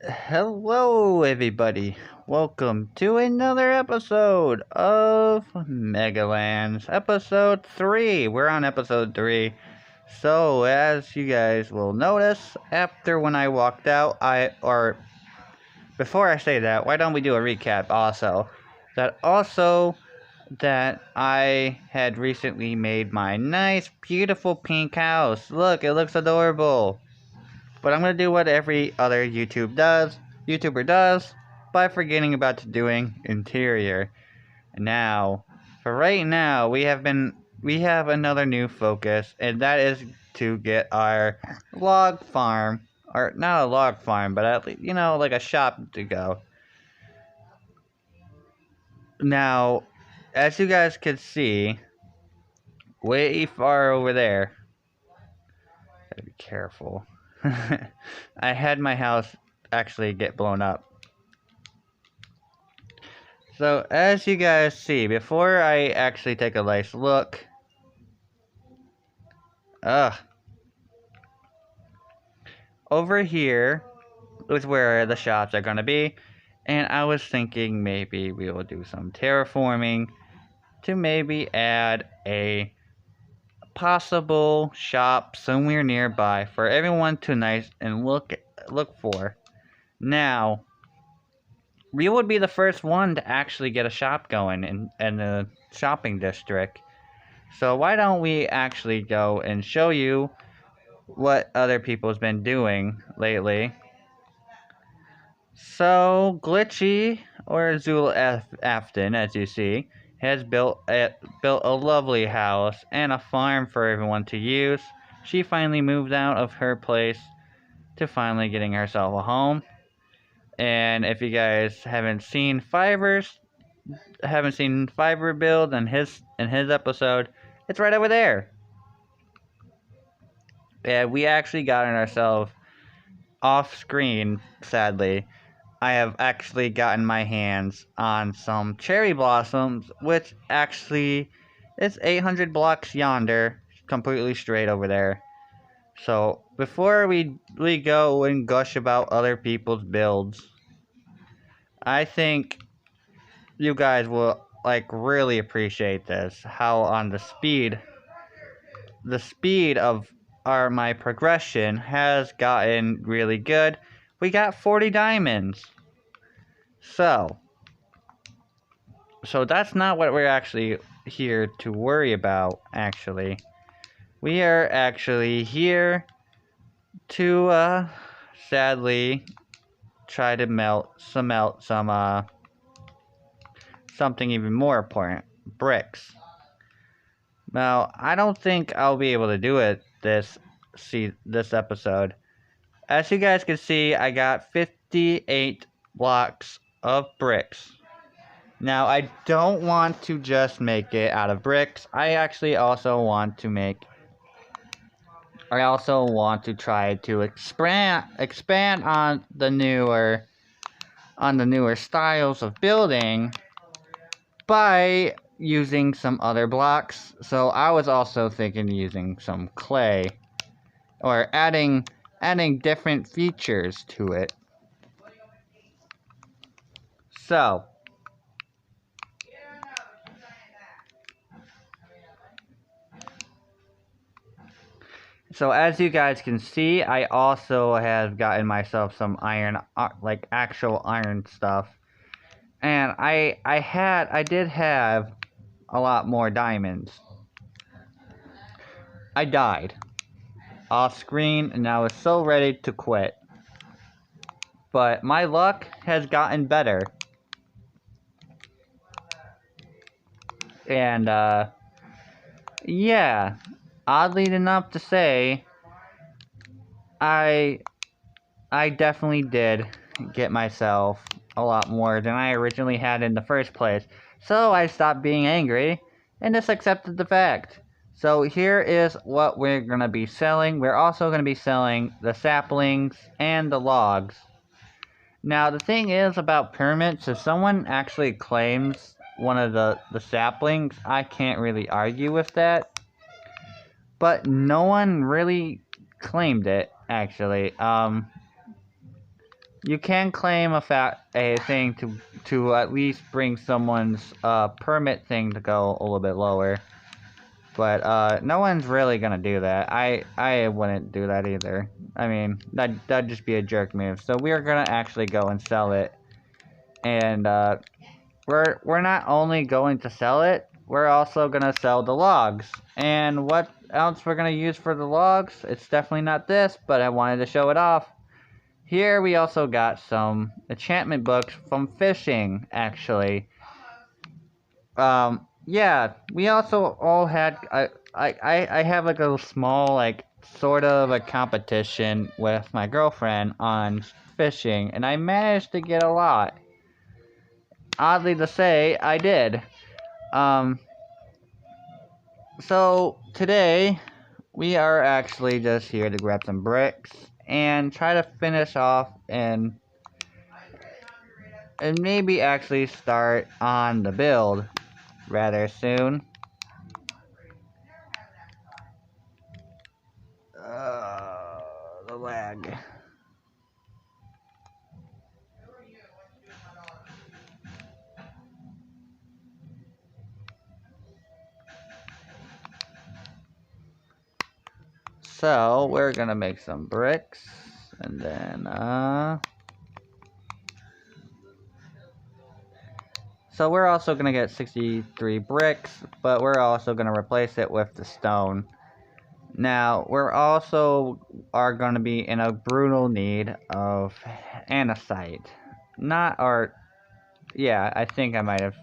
Hello, everybody. Welcome to another episode of Omegalands, episode 3. We're on episode 3. So, as you guys will notice, after when I walked out, before I say that, why don't we do a recap also? That I had recently made my nice, beautiful pink house. Look, it looks adorable. But I'm going to do what every other YouTuber does, by forgetting about doing interior. Now, for right now, we have another new focus, and that is to get our log farm, or not a log farm, but at least, like a shop to go. Now, as you guys can see, way far over there, gotta be careful. I had my house actually get blown up. So, as you guys see, before I actually take a nice look, over here is where the shops are gonna be, and I was thinking maybe we will do some terraforming to maybe add a possible shop somewhere nearby for everyone to look for. Now, we would be the first one to actually get a shop going in the shopping district. So why don't we actually go and show you what other people's been doing lately. So Glitchy Afton, as you see, has built a lovely house and a farm for everyone to use. She finally moved out of her place to finally getting herself a home. And if you guys haven't seen Fiverr build in his episode, it's right over there. Yeah, we actually gotten ourselves off screen, sadly. I have actually gotten my hands on some cherry blossoms, which actually is 800 blocks yonder, completely straight over there. So, before we go and gush about other people's builds, I think you guys will really appreciate this. How on the speed of my progression has gotten really good. We got 40 diamonds. So that's not what we're actually here to worry about, actually. We are actually here to, sadly, try to melt some, something even more important. Bricks. Now, I don't think I'll be able to do it this episode. As you guys can see, I got 58 blocks of bricks. Now, I don't want to just make it out of bricks. I actually also want to try to expand on the newer styles of building by using some other blocks. So I was also thinking using some clay, or adding different features to it. So as you guys can see, I also have gotten myself some iron, like actual iron stuff. And I did have a lot more diamonds. I died off screen and I was so ready to quit. But my luck has gotten better. And yeah, oddly enough to say, I definitely did get myself a lot more than I originally had in the first place. So I stopped being angry and just accepted the fact. So here is what we're going to be selling. We're also going to be selling the saplings and the logs. Now the thing is about permits, if someone actually claims one of the saplings, I can't really argue with that. But no one really claimed it, actually. you can claim a thing to at least bring someone's permit thing to go a little bit lower. But no one's really gonna do that. I wouldn't do that either. I mean, that'd just be a jerk move. So we're gonna actually go and sell it. And we're not only going to sell it, we're also gonna sell the logs. And what else we're gonna use for the logs? It's definitely not this, but I wanted to show it off. Here we also got some enchantment books from fishing, actually. Yeah, we also all had, I have like a small, like, sort of a competition with my girlfriend on fishing, and I managed to get a lot. Oddly to say, I did. So today, we are actually just here to grab some bricks and try to finish off and maybe actually start on the build rather soon. The lag. So we're gonna make some bricks, and then so we're also gonna get 63 bricks, but we're also gonna replace it with the stone. Now we're also gonna be in a brutal need of andesite. Not our, yeah, I think I might have.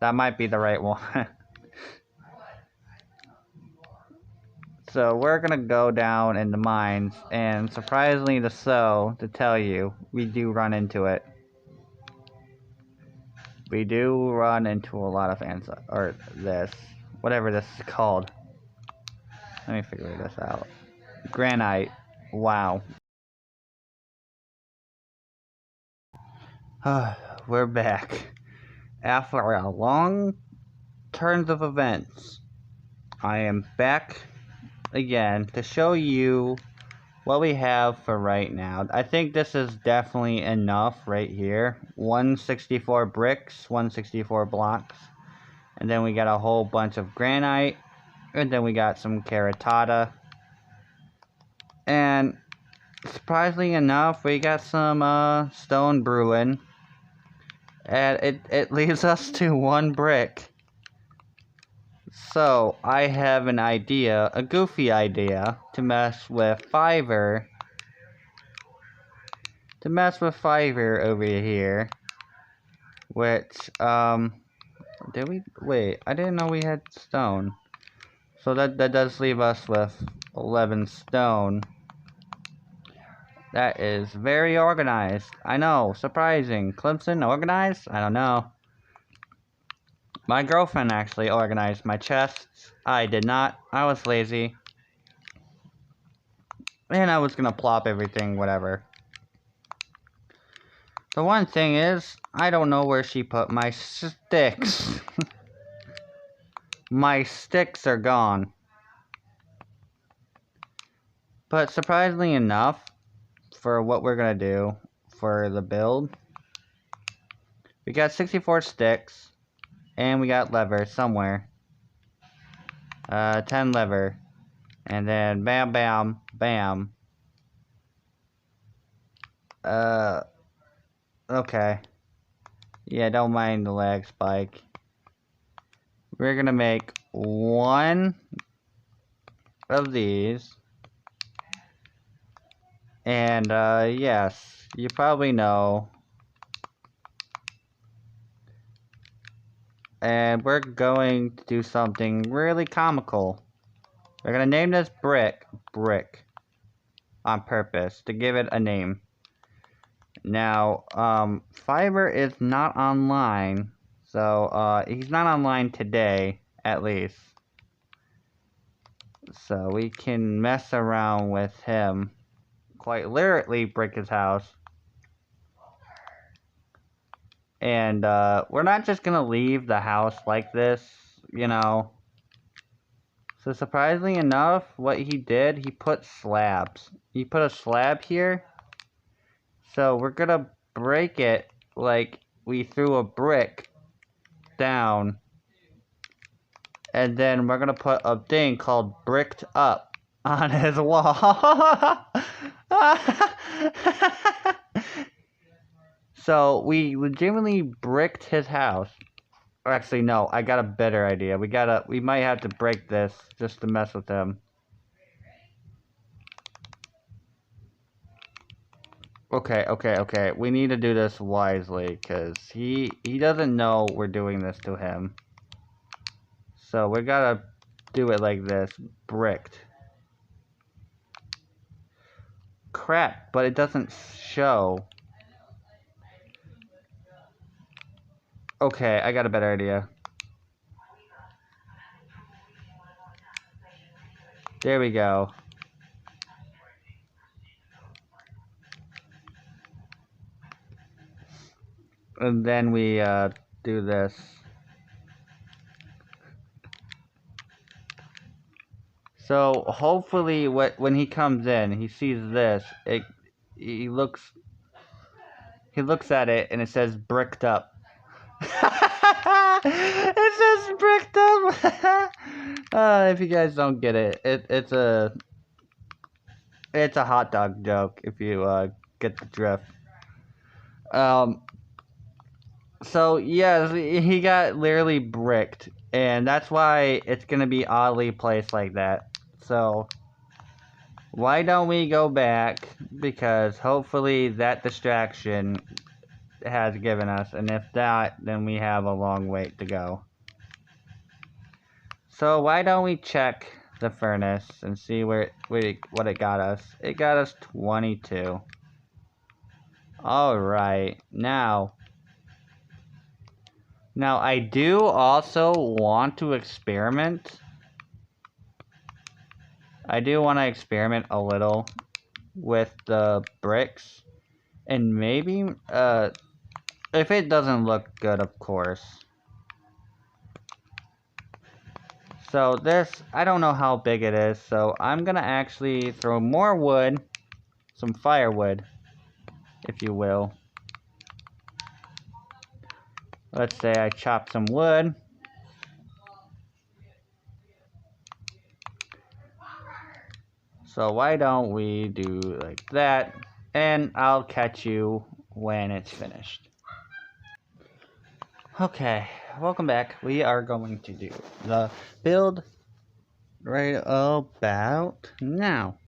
That might be the right one. So we're gonna go down in the mines, and surprisingly to tell you, we do run into it. We do run into a lot of or this, whatever this is called. Let me figure this out. Granite. Wow. We're back. After a long turns of events, I am back again to show you what we have for right now. I think this is definitely enough right here. 164 bricks, 164 blocks. And then we got a whole bunch of granite. And then we got some caratata. And surprisingly enough, we got some stone brewing. And it leaves us to 1 brick. So, I have an idea, a goofy idea, to mess with Fiverr. Over here. Which, did we? Wait, I didn't know we had stone. So that does leave us with 11 stone. That is very organized. I know, surprising. Clemson organized? I don't know. My girlfriend actually organized my chests. I did not. I was lazy. And I was gonna plop everything, whatever. The one thing is, I don't know where she put my sticks. My sticks are gone. But surprisingly enough, for what we're gonna do for the build, we got 64 sticks, and we got lever somewhere. 10 lever, and then bam, bam, bam. Okay. Yeah, don't mind the lag spike. We're gonna make 1 of these. And, yes, you probably know. And we're going to do something really comical. We're gonna name this brick, on purpose, to give it a name. Now, Fiverr is not online, so, he's not online today, at least. So we can mess around with him. Quite literally brick his house. And, we're not just gonna leave the house like this, you know. So surprisingly enough, what he did, he put slabs. He put a slab here. So we're gonna break it like we threw a brick down. And then we're gonna put a thing called bricked up on his wall. So we legitimately bricked his house. Or actually, no, I got a better idea. We might have to break this just to mess with him. Okay. We need to do this wisely, because he doesn't know we're doing this to him. So we gotta do it like this. Bricked. Crap, but it doesn't show. Okay, I got a better idea. There we go. And then we do this. So hopefully when he comes in, he sees this. He looks at it and it says bricked up. It says bricked up. If you guys don't get it, it's a hot dog joke if you get the drift. So yeah, he got literally bricked, and that's why it's gonna be oddly placed like that. So why don't we go back, because hopefully that distraction has given us, and if not, then we have a long wait to go. So why don't we check the furnace and see what it got us. It got us 22. Alright, now I do also want to experiment. I do want to experiment a little with the bricks. And maybe, if it doesn't look good, of course. So this, I don't know how big it is, so I'm gonna actually throw more wood, some firewood, if you will. Let's say I chop some wood. So why don't we do like that, and I'll catch you when it's finished. Okay, welcome back. We are going to do the build right about now.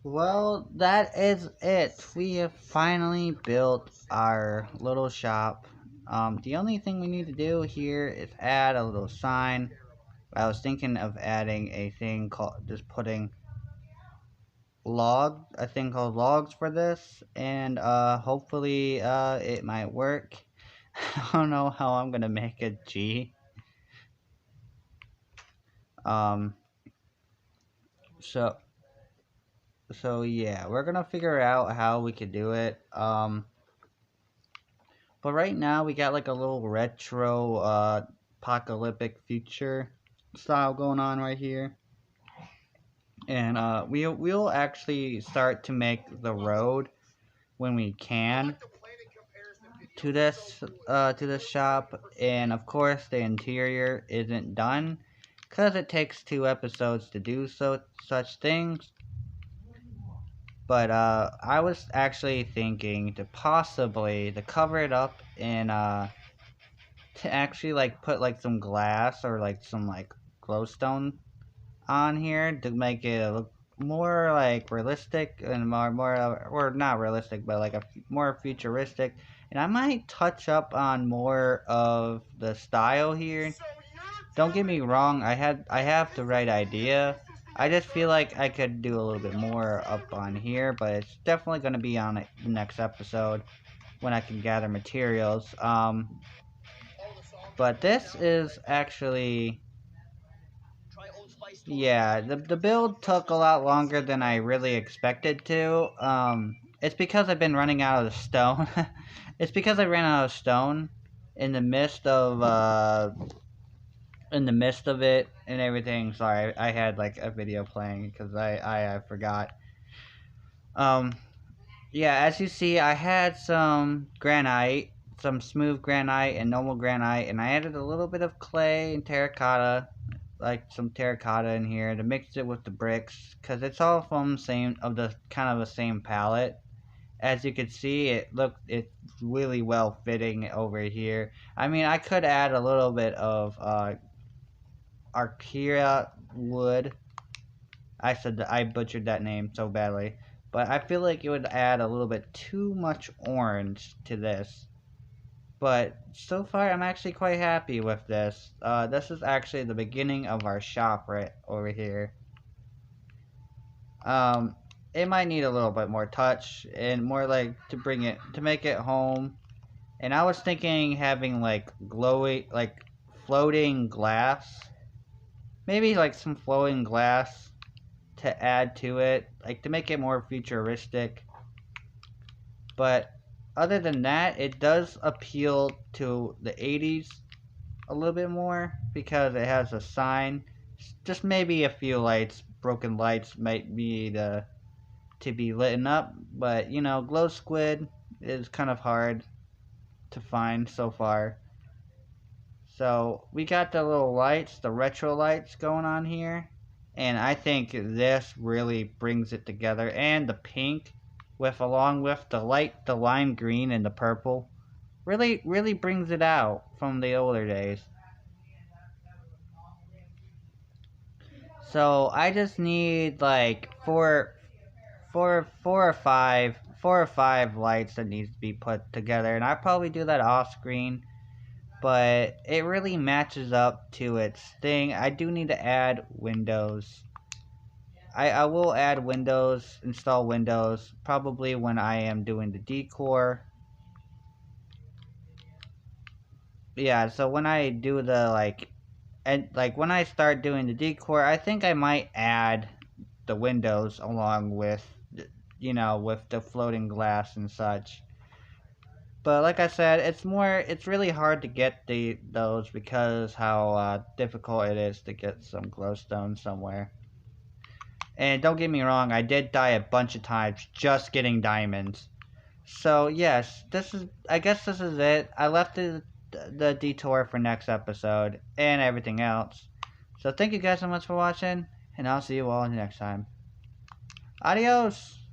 Well, that is it. We have finally built our little shop. The only thing we need to do here is add a little sign. I was thinking of adding a thing called, just putting a thing called logs for this, and hopefully it might work. I don't know how I'm gonna make a G. So yeah, we're gonna figure out how we could do it. But right now we got like a little retro apocalyptic future style going on right here. And we'll actually start to make the road when we can to this shop, and of course the interior isn't done because it takes 2 episodes to do such things. But I was actually thinking to possibly to cover it up and to actually like put like some glass or like some like glowstone on here to make it look more like realistic and more or not realistic, but like a more futuristic. And I might touch up on more of the style here. Don't get me wrong, I have the right idea. I just feel like I could do a little bit more up on here, but it's definitely going to be on the next episode when I can gather materials. But this is actually, yeah, the build took a lot longer than I really expected to. It's because I've been running out of stone. It's because I ran out of stone in the midst of it and everything. Sorry, I had like a video playing because I forgot. Um, yeah, as you see, I had some granite, some smooth granite and normal granite, and I added a little bit of clay and terracotta, like some terracotta in here to mix it with the bricks, because it's all from the kind of the same palette. As you can see, it's really well fitting over here. I mean, I could add a little bit of Archaea wood. I butchered that name so badly, but I feel like it would add a little bit too much orange to this. But so far, I'm actually quite happy with this. This is actually the beginning of our shop right over here. It might need a little bit more touch and more like to make it home. And I was thinking having like floating glass. Maybe like some floating glass to add to it, like to make it more futuristic. But other than that, it does appeal to the 80s a little bit more because it has a sign. Just maybe a few lights, broken lights might be to be lit up, but you know, glow squid is kind of hard to find so far. So we got the little lights, the retro lights going on here, and I think this really brings it together. And the pink, along with the lime green and the purple, really brings it out from the older days. So I just need like four or five lights that needs to be put together, and I probably do that off screen. But it really matches up to its thing. I do need to add windows. I will add windows, install windows, probably when I am doing the decor. Yeah, so when I do when I start doing the decor, I think I might add the windows along with, with the floating glass and such. But like I said, it's really hard to get those because how difficult it is to get some glowstone somewhere. And don't get me wrong, I did die a bunch of times just getting diamonds. So yes, I guess this is it. I left the detour for next episode and everything else. So thank you guys so much for watching, and I'll see you all next time. Adios!